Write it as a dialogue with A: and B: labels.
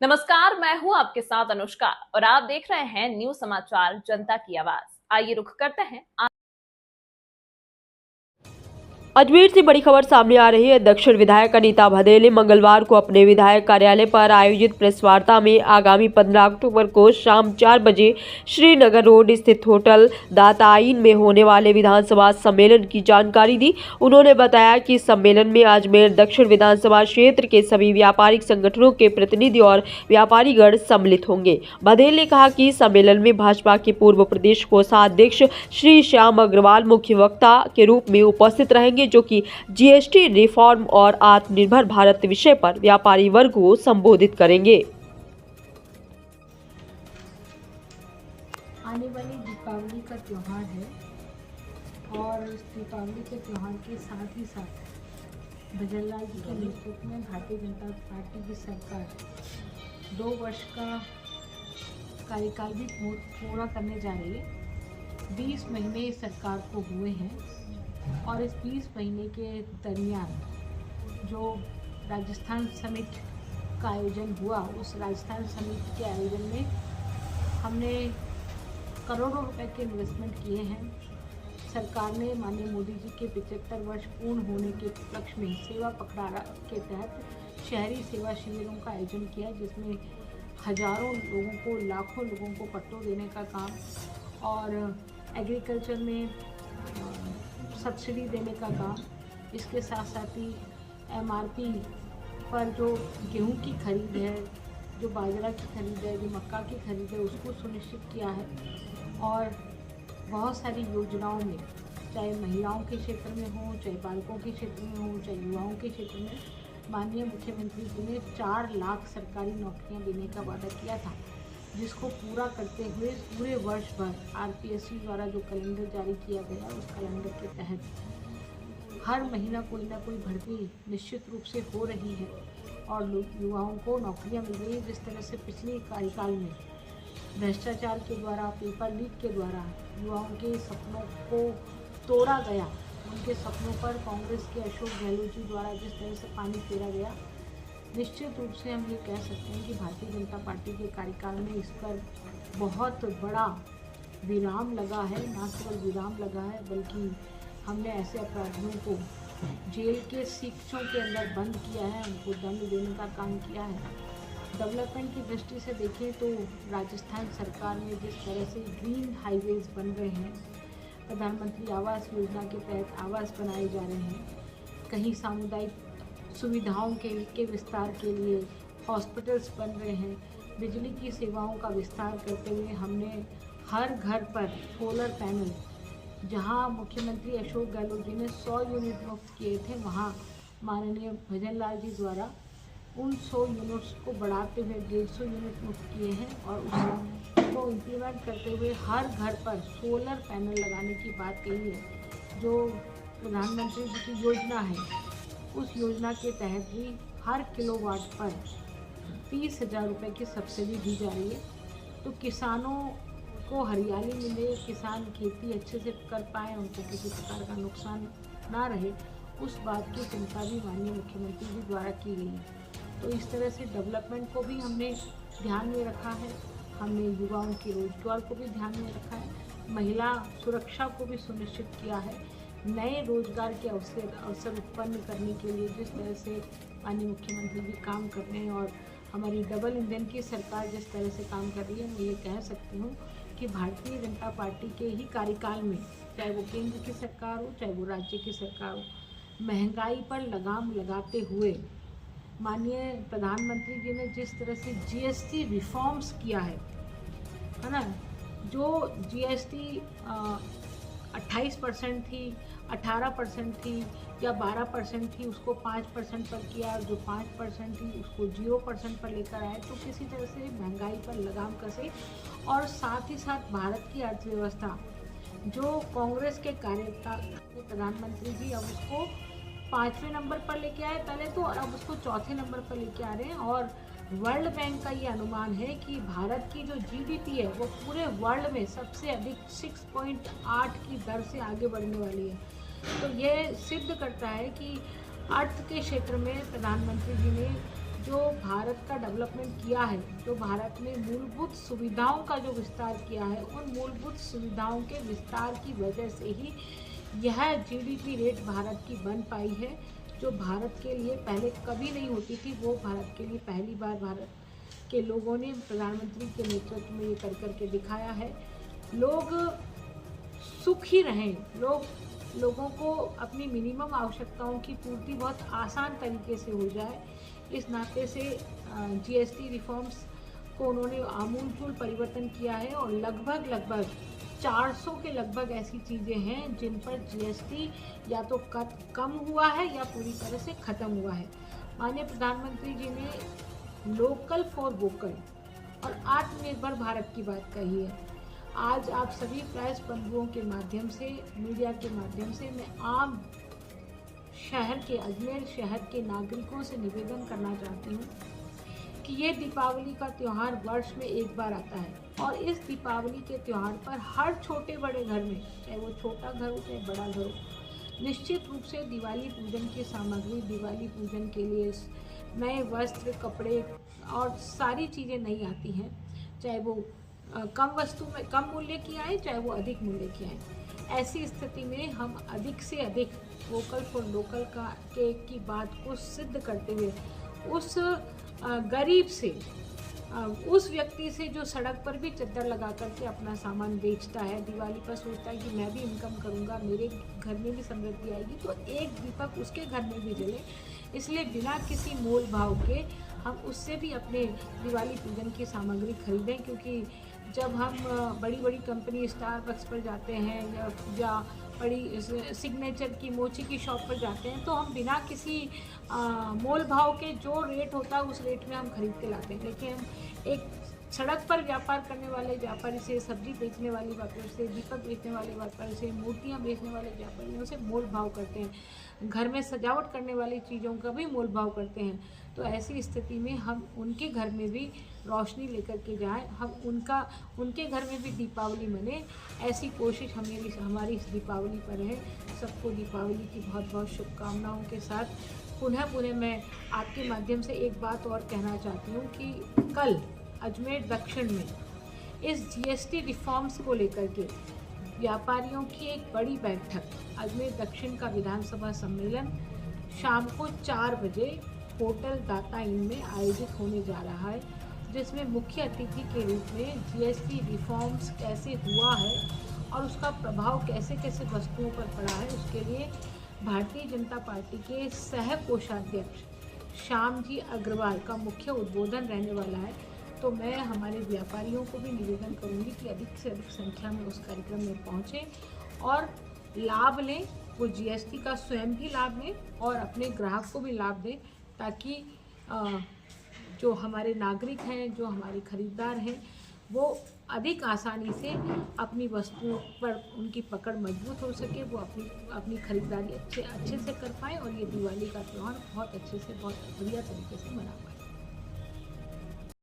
A: नमस्कार, मैं हूं आपके साथ अनुष्का और आप देख रहे हैं न्यूज समाचार जनता की आवाज। आइए रुख करते हैं।
B: अजमेर से बड़ी खबर सामने आ रही है। दक्षिण विधायक अनीता भदेल ने मंगलवार को अपने विधायक कार्यालय पर आयोजित प्रेस वार्ता में आगामी 15 अक्टूबर को शाम 4 बजे श्रीनगर रोड स्थित होटल दाताइन में होने वाले विधानसभा सम्मेलन की जानकारी दी। उन्होंने बताया कि सम्मेलन में अजमेर दक्षिण विधानसभा क्षेत्र के सभी व्यापारिक संगठनों के प्रतिनिधि और व्यापारीगण सम्मिलित होंगे। भदेल ने कहा कि सम्मेलन में भाजपा के पूर्व प्रदेश कोषाध्यक्ष श्री श्याम अग्रवाल मुख्य वक्ता के रूप में उपस्थित रहेंगे, जो कि जीएसटी रिफॉर्म और आत्मनिर्भर भारत विषय पर व्यापारी वर्ग को संबोधित करेंगे।
C: आने वाली दीपावली का त्यौहार है और इस दीपावली के त्यौहार के साथ ही साथ भजनलाल जी के नेतृत्व में भारतीय जनता पार्टी की सरकार 2 वर्ष का कार्यकाल भी पूरा करने जा रही है। 20 महीने इस सरकार को हुए हैं और इस 20 महीने के दरमियान जो राजस्थान समिट का आयोजन हुआ, उस राजस्थान समिट के आयोजन में हमने करोड़ों रुपए के इन्वेस्टमेंट किए हैं। सरकार ने माननीय मोदी जी के 75 वर्ष पूर्ण होने के उपलक्ष्य में सेवा पखवाड़ा के तहत शहरी सेवा शिविरों का आयोजन किया, जिसमें हजारों लोगों को, लाखों लोगों को पट्टों देने का काम और एग्रीकल्चर में सब्सिडी देने का काम, इसके साथ साथ ही एमआरपी पर जो गेहूं की खरीद है, जो बाजरा की खरीद है, जो मक्का की खरीद है, उसको सुनिश्चित किया है। और बहुत सारी योजनाओं में, चाहे महिलाओं के क्षेत्र में हो, चाहे बालकों के क्षेत्र में हो, चाहे युवाओं के क्षेत्र में, माननीय मुख्यमंत्री जी ने 4 लाख सरकारी नौकरियां देने का वादा किया था, जिसको पूरा करते हुए पूरे वर्ष भर आरपीएससी द्वारा जो कैलेंडर जारी किया गया, उस कैलेंडर के तहत हर महीना कोई ना कोई भर्ती निश्चित रूप से हो रही है और युवाओं को नौकरियां मिल रही है। जिस तरह से पिछले कार्यकाल में भ्रष्टाचार के द्वारा, पेपर लीक के द्वारा युवाओं के सपनों को तोड़ा गया, उनके सपनों पर कांग्रेस के अशोक गहलोत जी द्वारा जिस तरह से पानी फेरा गया, निश्चित रूप से हम ये कह सकते हैं कि भारतीय जनता पार्टी के कार्यकाल में इस पर बहुत बड़ा विराम लगा है। न केवल विराम लगा है, बल्कि हमने ऐसे अपराधियों को जेल के शिक्षों के अंदर बंद किया है, उनको दंड देने का काम किया है। डेवलपमेंट की दृष्टि से देखें तो राजस्थान सरकार में जिस तरह से ग्रीन हाईवेज बन रहे हैं, प्रधानमंत्री आवास योजना के तहत आवास बनाए जा रहे हैं, कहीं सामुदायिक सुविधाओं के विस्तार के लिए हॉस्पिटल्स बन रहे हैं, बिजली की सेवाओं का विस्तार करते हुए हमने हर घर पर सोलर पैनल, जहां मुख्यमंत्री अशोक गहलोत जी ने 100 यूनिट मुफ्त किए थे, वहां माननीय भजनलाल जी द्वारा उन 100 यूनिट्स को बढ़ाते हुए 150 यूनिट मुफ्त किए हैं और उसको इम्प्लीमेंट करते हुए हर घर पर सोलर पैनल लगाने की बात कही है। जो प्रधानमंत्री जी की योजना है, उस योजना के तहत भी हर किलोवाट पर 30,000 रुपये की सब्सिडी दी जा रही है। तो किसानों को हरियाली मिले, किसान खेती अच्छे से कर पाए, उनको किसी प्रकार का नुकसान ना रहे, उस बात की चिंता भी माननीय मुख्यमंत्री जी द्वारा की गई है। तो इस तरह से डेवलपमेंट को भी हमने ध्यान में रखा है, हमने युवाओं के रोजगार को भी ध्यान में रखा है, महिला सुरक्षा को भी सुनिश्चित किया है, नए रोजगार के अवसर उत्पन्न करने के लिए जिस तरह से माननीय मुख्यमंत्री जी काम कर रहे हैं और हमारी डबल इंजन की सरकार जिस तरह से काम कर रही है, मैं ये कह सकती हूँ कि भारतीय जनता पार्टी के ही कार्यकाल में, चाहे वो केंद्र की सरकार हो, चाहे वो राज्य की सरकार हो, महंगाई पर लगाम लगाते हुए माननीय प्रधानमंत्री जी ने जिस तरह से जीएसटी रिफॉर्म्स किया है ना, जो जीएसटी 28% थी, 18% थी या 12% थी, उसको 5% पर किया, जो 5% थी उसको 0% पर लेकर आए। तो किसी तरह से महंगाई पर लगाम कसे और साथ ही साथ भारत की अर्थव्यवस्था, जो कांग्रेस के कार्यकाल प्रधानमंत्री जी अब उसको 5वें नंबर पर लेके आए पहले तो, और अब उसको 4थे नंबर पर लेके आ रहे हैं। और वर्ल्ड बैंक का ये अनुमान है कि भारत की जो जीडीपी है वो पूरे वर्ल्ड में सबसे अधिक 6.8 की दर से आगे बढ़ने वाली है। तो ये सिद्ध करता है कि अर्थ के क्षेत्र में प्रधानमंत्री जी ने जो भारत का डेवलपमेंट किया है, जो भारत ने मूलभूत सुविधाओं का जो विस्तार किया है, उन मूलभूत सुविधाओं के विस्तार की वजह से ही यह जीडीपी रेट भारत की बन पाई है, जो भारत के लिए पहले कभी नहीं होती थी। वो भारत के लिए पहली बार भारत के लोगों ने प्रधानमंत्री के नेतृत्व में ये कर के दिखाया है। लोग सुखी रहें, लोगों को अपनी मिनिमम आवश्यकताओं की पूर्ति बहुत आसान तरीके से हो जाए, इस नाते से जीएसटी रिफॉर्म्स को उन्होंने आमूलचूल परिवर्तन किया है और लगभग 400 के लगभग ऐसी चीज़ें हैं जिन पर जीएसटी या तो कम हुआ है या पूरी तरह से ख़त्म हुआ है। माननीय प्रधानमंत्री जी ने लोकल फॉर वोकल और आत्मनिर्भर भारत की बात कही है। आज आप सभी प्रेस बंधुओं के माध्यम से, मीडिया के माध्यम से मैं आम शहर के, अजमेर शहर के नागरिकों से निवेदन करना चाहती हूँ कि ये दीपावली का त्यौहार वर्ष में एक बार आता है और इस दीपावली के त्यौहार पर हर छोटे बड़े घर में, चाहे वो छोटा घर हो चाहे बड़ा घर हो, निश्चित रूप से दिवाली पूजन की सामग्री, दिवाली पूजन के लिए नए वस्त्र, कपड़े और सारी चीज़ें नई आती हैं, चाहे वो कम वस्तु में कम मूल्य की आए, चाहे वो अधिक मूल्य की आए। ऐसी स्थिति में हम अधिक से अधिक वोकल फॉर लोकल की बात को सिद्ध करते हुए उस गरीब से, उस व्यक्ति से जो सड़क पर भी चद्दर लगा करके अपना सामान बेचता है, दिवाली पर सोचता है कि मैं भी इनकम करूंगा, मेरे घर में भी समृद्धि आएगी, तो एक दीपक उसके घर में भी जले। इसलिए बिना किसी मोल भाव के हम उससे भी अपने दिवाली पूजन की सामग्री खरीदें, क्योंकि जब हम बड़ी बड़ी कंपनी स्टारबक्स पर जाते हैं या बड़ी सिग्नेचर की, मोची की शॉप पर जाते हैं, तो हम बिना किसी मोल भाव के जो रेट होता है उस रेट में हम खरीद के लाते हैं। लेकिन हम एक सड़क पर व्यापार करने वाले व्यापारी से, सब्जी बेचने वाले व्यापारी से, दीपक बेचने वाले व्यापारी से, मूर्तियाँ बेचने वाले व्यापारियों से मोल भाव करते हैं, घर में सजावट करने वाली चीज़ों का भी मोल भाव करते हैं। तो ऐसी स्थिति में हम उनके घर में भी रोशनी लेकर के जाएं, हम उनके घर में भी दीपावली मने, ऐसी कोशिश हमारी इस दीपावली पर है। सबको दीपावली की बहुत बहुत शुभकामनाओं के साथ पुनः मैं आपके माध्यम से एक बात और कहना चाहती हूँ कि कल अजमेर दक्षिण में इस जीएसटी रिफॉर्म्स को लेकर के व्यापारियों की एक बड़ी बैठक, अजमेर दक्षिण का विधानसभा सम्मेलन शाम को 4 बजे होटल दाता इन में आयोजित होने जा रहा है, जिसमें मुख्य अतिथि के रूप में जीएसटी रिफॉर्म्स कैसे हुआ है और उसका प्रभाव कैसे कैसे वस्तुओं पर पड़ा है, उसके लिए भारतीय जनता पार्टी के सह कोषाध्यक्ष श्याम जी अग्रवाल का मुख्य उद्बोधन रहने वाला है। तो मैं हमारे व्यापारियों को भी निवेदन करूंगी कि अधिक से अधिक संख्या में उस कार्यक्रम में पहुंचें और लाभ लें, वो जीएसटी का स्वयं भी लाभ लें और अपने ग्राहक को भी लाभ दें, ताकि जो हमारे नागरिक हैं, जो हमारे खरीदार हैं, वो अधिक आसानी से अपनी वस्तुओं पर उनकी पकड़ मजबूत हो सके, वो अपनी खरीदारी अच्छे से कर पाएँ और ये दिवाली का त्यौहार बहुत अच्छे से, बहुत बढ़िया तरीके से मना पाएँ।